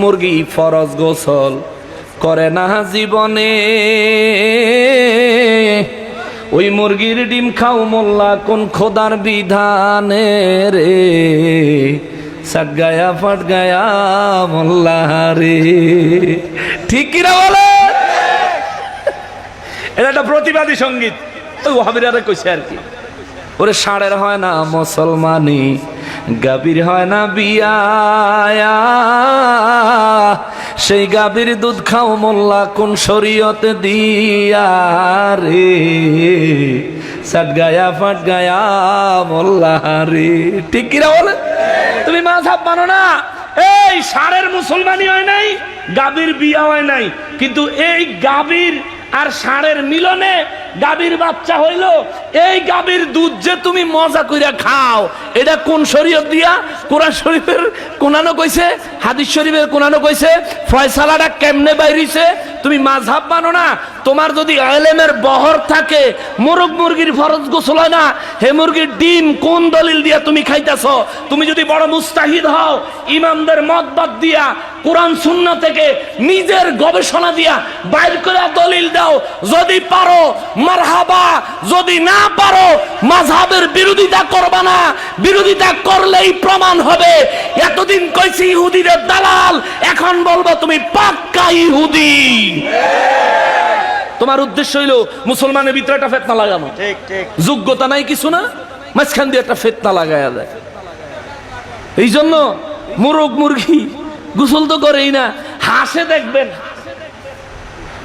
মুরগি ফরজ গোসল করে না জীবনে, ওই মুরগির ডিম খাও মোল্লা কোন খোদার বিধানে রে, সাট গায়া ফাট গায়া মোল্লা রে। ঠিক কিনা বলে? এটা একটা প্রতিবাদী সঙ্গীত, ওই ওয়াহাবিরা কইছে আর কি। ওরে ষাঁড়ের হয় না মুসলমানি, গাভীর হয় না বিয়া, সেই গাভীর দুধ খাও মোল্লা কোন শরীয়তে দিয়া রে, সাট গায়া ফাট গায়া মোল্লা রে। ঠিক কিনা বলে? তুমি মাযহাব মানো না, এই ষাঁড়ের মুসলমানি হয় নাই, গাভীর বিয়া হয় নাই, কিন্তু এই গাভীর আর ষাঁড়ের মিলনে গাভীর বাচ্চা হইল। এই গাভীর দুধ যে তুমি মজা কইরা খাও, এটা কোন শরীয়ত দিয়া? কোরআন শরীফের কোনানো কইছে, হাদিস শরীফের কোনানো কইছে, ফয়সালাটা কেমনে বাইরিছে? তুমি মাযহাব মানো না। তোমার যদি ইলমের বহর থাকে, মোরগ মুরগির ফরজ গোসল হয় না, হে মুরগির ডিম কোন দলিল দিয়া তুমি খাইতেছ? তুমি যদি বড় মুস্তাহিদ হও, ইমামদের মত বাদ দিয়া কোরআন সুন্নাহ থেকে নিজের গবেষণা দিয়া বাইর করে দলিল দাও। যদি পারো মারহাবা, যদি না পারো মাযহাবের বিরোধিতা করবা না। বিরোধিতা করলেই প্রমাণ হবে। এতদিন কইছি ইহুদিদের দালাল, এখন বলবো তুমি পাক্কা ইহুদি। তোমার উদ্দেশ্য হইল মুসলমানের ভিতরে একটা ফিতনা লাগানো। ঠিক ঠিক, যোগ্যতা নাই কিছু না, মাঝখান দিয়ে একটা ফিতনা লাগায়া দেয়। এই জন্য মোরগ মুরগি গোসল তো করেই না। হাঁসে দেখবেন,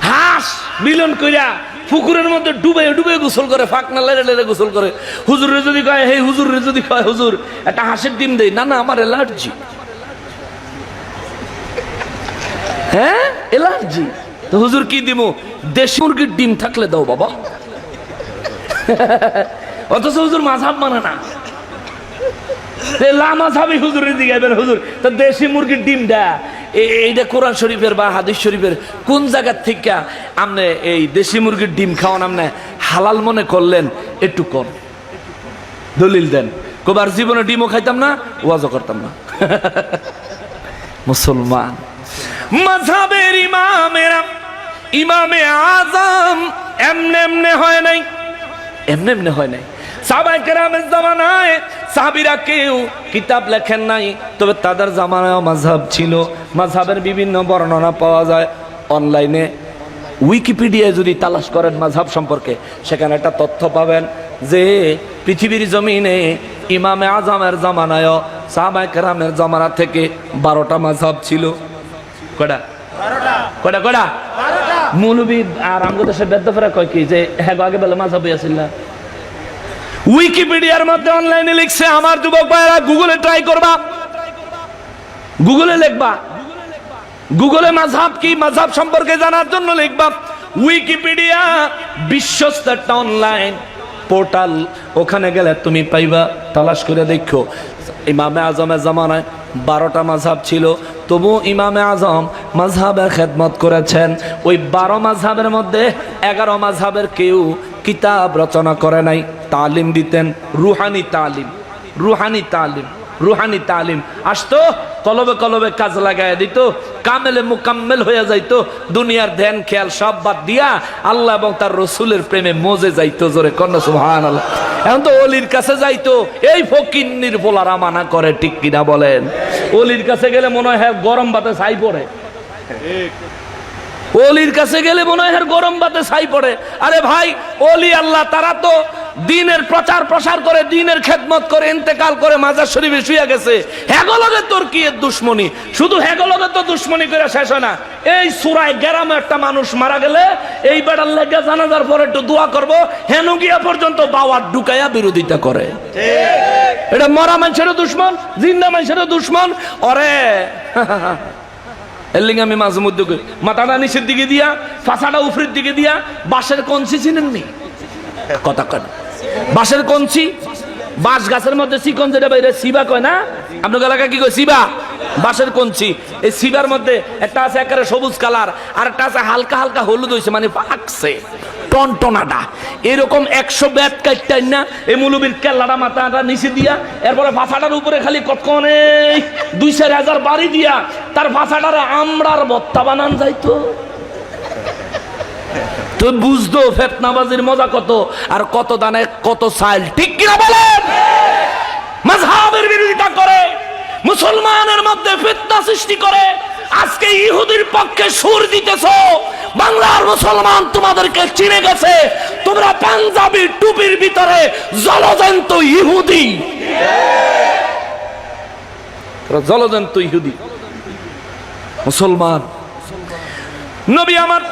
হাঁস মিলন কইরা পুকুরের মধ্যে ডুবে ডুবে গোসল করে, ফাঁকনা লেড়ে লেড়ে গোসল করে। হুজুরে যদি কয়, হে হুজুরে যদি কয়, হুজুর একটা হাঁসের ডিম দেই, না না আমার অ্যালার্জি। হ্যাঁ অ্যালার্জি, তো হুজুর কি দিব? দেশি মুরগির ডিম থাকলে দাও বাবা। অথচ হুজুর মাযহাব মানে না, লামাযহাবী হুজুরের দিকে এবার হুজুর তো দেশি মুরগির ডিম দেয়া। এইটা কোরআন শরীফের বা হাদিস শরীফের কোন জায়গার থেকে আপনি এই দেশি মুরগির ডিম খাওয়ান আপনি হালাল মনে করলেন? একটু কম দলিল দেন। কবার জীবনে ডিমও খাইতাম না, ওয়াজও করতাম না। মুসলমান মাযহাবের ইমামেরা, ইমামে আযম এমনে এমনে হয় নাই, এমনে এমনে হয় নাই। সাহাবায়ে কেরামের জামানায় সাহাবীরা কেউ কিতাব লেখেন নাই, তবে তাদের জামানায় মাযহাব ছিল। মাযহাবের বিভিন্ন বর্ণনা পাওয়া যায় অনলাইনে। উইকিপিডিয়ায় যদি তালাশ করেন মাযহাব সম্পর্কে, সেখানে একটা তথ্য পাবেন যে পৃথিবীর জমিনে ইমামে আযমের জামানায় সাহাবায়ে কেরামের জামানা থেকে 12টা মাযহাব ছিল। কয়টা? 12টা। কয়টা? 12টা। মৌলবী আর আমগো দেশে বেদ্যফেরা কয় কি যে হ্যাঁ আগে বলে মাযহাব আছিল না। উইকিপিডিয়ার মধ্যে অনলাইনে লিখছে। আমার যুবক ভাইরা গুগলে ট্রাই করবা, গুগলে লিখবা, গুগলে মাযহাব কি, মাযহাব সম্পর্কে জানার জন্য লিখবা উইকিপিডিয়া। বিশ্বস্ত একটা অনলাইন পোর্টাল, ওখানে গেলে তুমি পাইবা। তালাশ করে দেখো ইমামে আযমের জামানায় 12টা মাযহাব ছিল, তবু ইমামে আযম মাযহাবের খেদমত করেছেন। ওই 12 মাযহাবের মধ্যে 11 মাযহাবের কেউ কিতাব রচনা করে নাই, তালিম দিতেন, রুহানি তালিম, রুহানি তালিম, রুহানি তালিম আসতো, কলবে কলবে কাজ লাগায় দিত, কামেলে মুকাম্মেল হয়ে যাইতো, দুনিয়ার ধ্যান খেয়াল সব বাদ দিয়া আল্লাহ এবং তার রসুলের প্রেমে মজে যাইতো। জোরে কন্যা সুবহানাল্লাহ। এখন তো অলির কাছে যাইতো, এই ফকিন্নির পোলারা মানা করে, ঠিক কিনা বলেন? অলির কাছে গেলে মনে হয় গরম ভাতে ছাই পড়ে, অলির কাছে গেলে মনে হয় গরম ভাতে ছাই পড়ে। আরে ভাই, অলি আল্লাহ তারা তো দ্বীনের প্রচার প্রসার করে, দ্বীনের খেদমত করে, ইন্তেকাল করে মাজার শরীফে শুয়ে গেছে। হেগলগে তোর কি এর দুশ্মনী? শুধু হেগলগে তো দুশ্মনী করে শেষ হয় না। এই সুরায় গ্রামে একটা মানুষ মারা গেলে এই বেড়ার লেগে জানাজার পরে একটু দোয়া করবো, হেনু গিয়া পর্যন্ত বাওয়ার ঢুকাইয়া বিরোধিতা করে। এটা মরা মানুষেরও দুশ্মন, জিন্দা মানুষেরও দুশ্মন। অরে এলিং আমি মাঝে মধ্যে মাথাটা নিচের দিকে দিয়া, ফাঁসাটা উপরের দিকে দিয়া, বাঁশের কঞ্চি চিনেননি? কথা কন, বাঁশের কঞ্চি, বাঁশ গাছের মধ্যে চিকন যেটা বাইরে সিবা কয় না, আপনার এলাকায় কি কয়? সিবা। বাঁশের কঞ্চি, এই সিবার মধ্যে একটা আছে একেবারে সবুজ কালার, আর একটা আছে হালকা হালকা হলুদ হয়েছে, মানে পাকছে, টনটনাটা এরকম 100 ব্যাট কাটতেন না এই মুলুবির কেল্লাটা মাথাটা নিচে দিয়া এরপরে ভাষাটার উপরে খালি কতক্ষণে 2-4 বাড়ি দিয়া তার ভাষাটারে আমরার বত্তা বানান যাইতো। তো বুঝতো ফিতনাবাজির মজা কত আর কত দানে কত সাইল, ঠিক কিনা বলেন? মাযহাবের বিরোধিতা করে, মুসলমানের মধ্যে ফিতনা সৃষ্টি করে, আজকে ইহুদির পক্ষে সুর দিতেছো। বাংলার মুসলমান তোমাদেরকে চিনে গেছে, তোমরা পাঞ্জাবি টুপির ভিতরে জলজন্ত ইহুদি, জলজন্ত ইহুদি মুসলমান। নবী আমার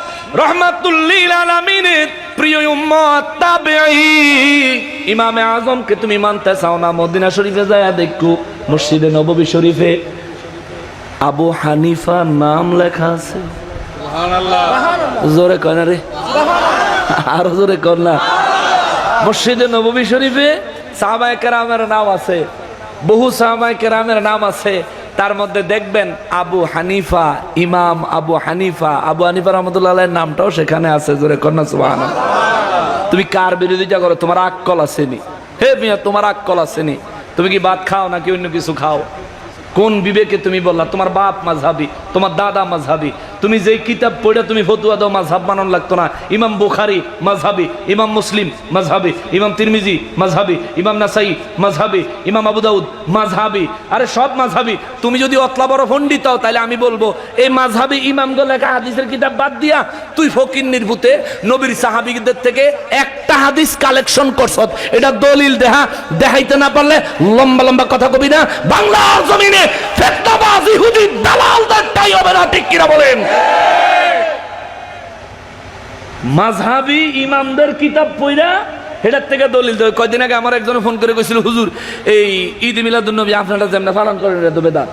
রহমাতুল লিল আলামিনের প্রিয় উম্মত তাবেঈন ইমামে আজমকে তুমি মানতে চাও না? মদিনা শরীফে যায় দেখো, মসজিদে নববী শরীফে আবু হানিফা নাম লেখা আছে। জোরে কয় না রে, আরো জোরে কর না। মসজিদে নববী শরীফে সাহাবায়ে কেরামের নাম আছে, বহু সাহাবায়ে কেরামের নাম আছে। তার মধ্যে দেখবেন আবু হানিফা, ইমাম আবু হানিফা, আবু হানিফা রহমতুল্লাহ আলাইহির নামটাও সেখানে আছে। জোরে কর না সুবহানাল্লাহ। তুমি কার বিরোধিতা করো? তোমার আক্কল আসেনি? হে মিয়া, তোমার আক্কল আসেনি? তুমি কি ভাত খাও নাকি অন্য কিছু খাও? কোন বিবেকে তুমি বললা তোমার বাপ মাযহাবী, তোমার দাদা মাযহাবী? তুমি যেই কিতাব পড়ে তুমি ফতোয়া দাও, মাযহাব বানানো লাগতো না? ইমাম বুখারী মাযহাবী, ইমাম মুসলিম মাযহাবী, ইমাম তিরমিজি মাযহাবী, ইমাম নাসাই মাযহাবী, ইমাম আবু দাউদ মাযহাবী। আরে সব মাযহাবী। তুমি যদি অতলা বড় পণ্ডিত হও তাহলে আমি বলবো এই মাযহাবী ইমামগুলো লেখা হাদিসের কিতাব বাদ দিয়া তুই ফকির নির্ভূতে নবীর সাহাবীদের থেকে একটা হাদিস কালেকশন করছ, এটা দলিল দেখাইতে না পারলে লম্বা লম্বা কথা কবি না। বাংলার জমিনে ফিতনাবাজ ইহুদি দালালদেরটাই হবে না, ঠিক কিনা বলেন? মাযহাবী ইমামদের কিতাব পড়া এটার থেকে দলিল দেয়। কয়দিন আগে আমার একজন ফোন করে কইছিল, হুজুর এই ঈদ মিলাদুন নবী আপনারা যেমন পালন করেন এটা তো বেদাত।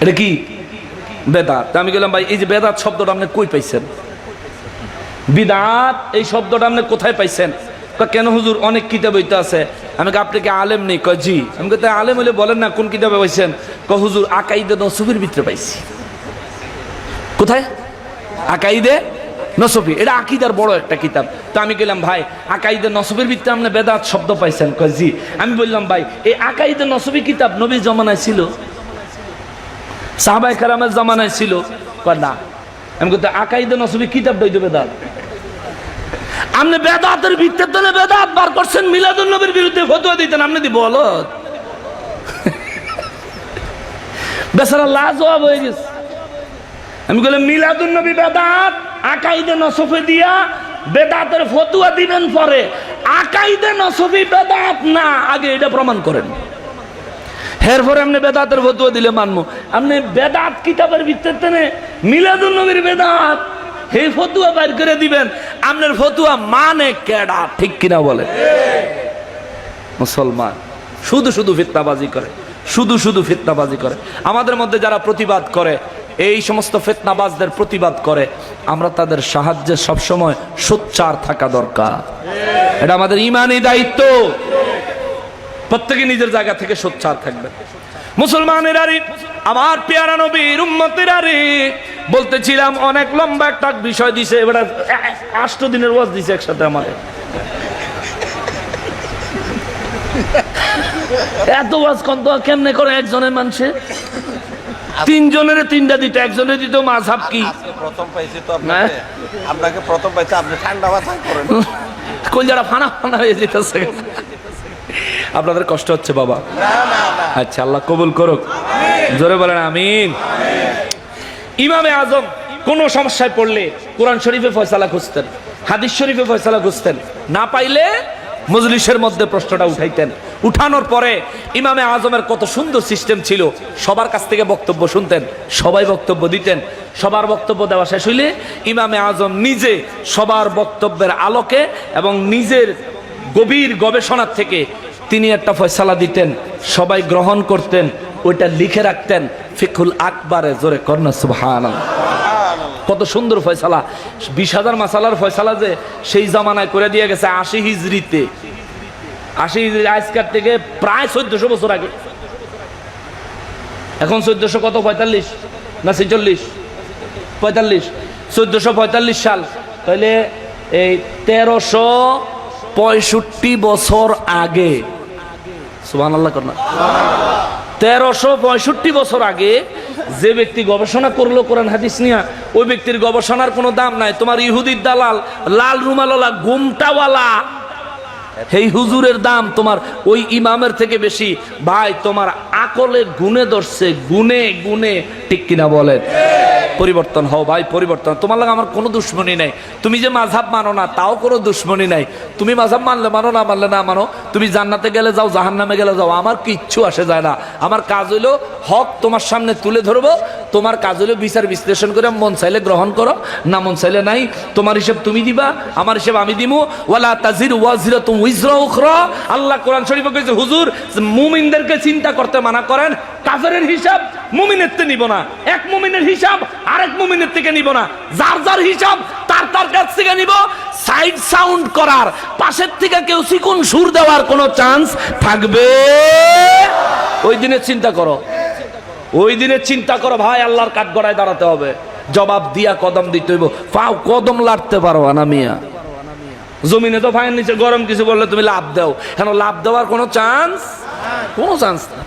এটা কি বেদাত? আমি বললাম ভাই এই যে বেদাত শব্দটা আপনি কই পাইছেন? বিদআত এই শব্দটা আপনি কোথায় পাইছেন? কেন হুজুর অনেক কিতাব হইতে আছে। আমি আপনি কি আলেম নেই? কয় জি। আমি তাই আলেম হলে বলেন না কোন কিতাবে পাইছেন? কয় হুজুর আকাইদে নসফির ভিতরে পাইছি। কোথায়? আকাইদে নসফি, এটা আকীদার বড় একটা কিতাব। তো আমি কইলাম ভাই আকাইদে নসফির ভিতরে আপনি বেদাত শব্দ পাইছেন? কয় জি। আমি বললাম ভাই এই আকাইদে নসফি কিতাব নবীর জমানায় ছিল? সাহাবায়ে কেরামের জমানায় ছিল? কয় না। আমি কই আকাইদে নসফি কিতাবটা হইতো বেদাত। আপনি বেদাতের ভিত্তিতে বেদাত বার করছেন, মিলাদুন নবীর বিরুদ্ধে ফতোয়া দিতেন, আপনি দি বলদ। বেচারা লাজবাব হয়ে গেছে। আমি বললাম মিলাদুন নবী বেদাত, আকাইদে নসফে দিয়া বেদাতের ফতোয়া দিবেন পরে। আকাইদে নসফি বেদাত না, আগে এটা প্রমাণ করেন, এরপরে আপনি বেদাতের ফতোয়া দিলে মানবো। আপনি বেদাত কিতাবের ভিত্তিতে মিলাদুন নবীর বেদাত এই ফতুয়া বাইর করে দিবেন, আপনার ফতুয়া মানে কেডা, ঠিক কিনা বলে? মুসলমান শুধু শুধু ফিতনাবাজি করে, শুধু শুধু ফিতনাবাজি করে। আমাদের মধ্যে যারা প্রতিবাদ করে, এই সমস্ত ফিতনাবাজদের প্রতিবাদ করে, আমরা তাদের সাহায্যে সবসময় সোচ্চার থাকা দরকার। এটা আমাদের ঈমানি দায়িত্ব। প্রত্যেকে নিজের জায়গা থেকে সোচ্চার থাকবে। মুসলমানেরা রে, আমার পেয়ারা নবীর উম্মতেরা রে, বলতেছিলাম অনেক লম্বা একটা বিষয় দিছে। এবার 8 দিনের ওয়াজ দিছে একসাথে আমাদের। এত ওয়াজ কত কেমনে করে একজনের মানুষে? 3 জনের 3টা দিত, একজনের দিত মাযহাব কি? প্রথম পাইছি তো আপনাকে প্রথম পাইছি, আপনি ঠান্ডা মাথা করেন। কলজাটা ফানা ফানা হয়ে যেতেছে। আপনাদের কষ্ট হচ্ছে বাবা? আচ্ছা, আল্লাহ কবুল করুক। জোরে বলেন আমিন। ইমামে আজম কোন সমস্যায় পড়লে কোরআন শরীফে ফয়সালা খুঁজতেন, হাদিস শরীফে ফয়সালা খুঁজতেন, না পাইলে মজলিসের মধ্যে প্রশ্নটা উঠাইতেন। উঠানোর পরে ইমামে আজমের কত সুন্দর সিস্টেম ছিল। সবার কাছ থেকে বক্তব্য শুনতেন, সবাই বক্তব্য দিতেন। সবার বক্তব্য দেওয়া শেষ হইলে ইমামে আজম নিজে সবার বক্তব্যের আলোকে এবং নিজের গভীর গবেষণার থেকে তিনি একটা ফয়সালা দিতেন, সবাই গ্রহণ করতেন, ওইটা লিখে রাখতেন ফিকহুল আকবারে। জোরে কর্না সুবহানাল্লাহ। কত সুন্দর ফয়সালা। 20,000 মাসালার ফয়সালা যে সেই জামানায় করে দিয়ে গেছে 80 হিজরিতে। 80 হিজরি আজকের থেকে প্রায় 1400 বছর আগে। এখন 1400 কত? 45 না 46? 45। 1445 সাল। তাহলে এই 1365 বছর আগে, সুবহানাল্লাহ করনা, 1365 বছর আগে যে ব্যক্তি গবেষণা করলো কোরআন হাদিস নিয়ে, ওই ব্যক্তির গবেষণার কোনো দাম নাই। তোমার ইহুদির দালাল, লাল রুমালওয়ালা, গুমটাওয়ালা, এই হুজুরের দাম তোমার ওই ইমামের থেকে বেশি। ভাই তোমার আকলে গুনে ধরছে, গুনে গুনে, ঠিক কিনা বলেন? পরিবর্তন হও ভাই, পরিবর্তন। তোমার লাগে আমার কোনো দুশ্মনী নাই। তুমি যে মাযহাব মানো না তাও কোনো দুশ্মনী নাই। তুমি মাযহাব মানলে মানো, না মানলে না মানো। তুমি জান্নাতে গেলে যাও, জাহান্নামে গেলে যাও, আমার কিচ্ছু আসে যায় না। আমার কাজ হইলো হক তোমার সামনে তুলে ধরবো। তোমার কাজ হইলো বিচার বিশ্লেষণ করে মন চাইলে গ্রহণ করো, না মন চাইলে নাই। তোমার হিসেব তুমি দিবা, আমার হিসেব আমি দিমু। ওয়ালা তাজির ওয়াজিরাতুম উযরা উখরা। আল্লাহ কোরআন শরীফে কইছে, হুজুর মুমিনদেরকে চিন্তা করতে মানা করেন, কাফেরের হিসাব মুমিনের থেকে নিব না, এক মুমিনের হিসাব আরেক মুমিনের থেকে নিব না, যার যার হিসাব তার তার কাছ থেকে নিব। সাইড সাউন্ড করার, পাশের থেকে কেউ চিকুন সুর দেওয়ার কোনো চান্স থাকবে? ওই দিনে চিন্তা করো, ওই দিনে চিন্তা করো ভাই। আল্লাহর কাঠগড়ায় দাঁড়াতে হবে, জবাব দিয়া কদম দিতে হইব। পাও কদম লাড়তে পারবা না মিয়া। জমিনে তো ফাইন নিচে গরম কিছু বললে তুমি লাভ দাও, কেন লাভ দেওয়ার কোনো চান্স, কোনো চান্স না।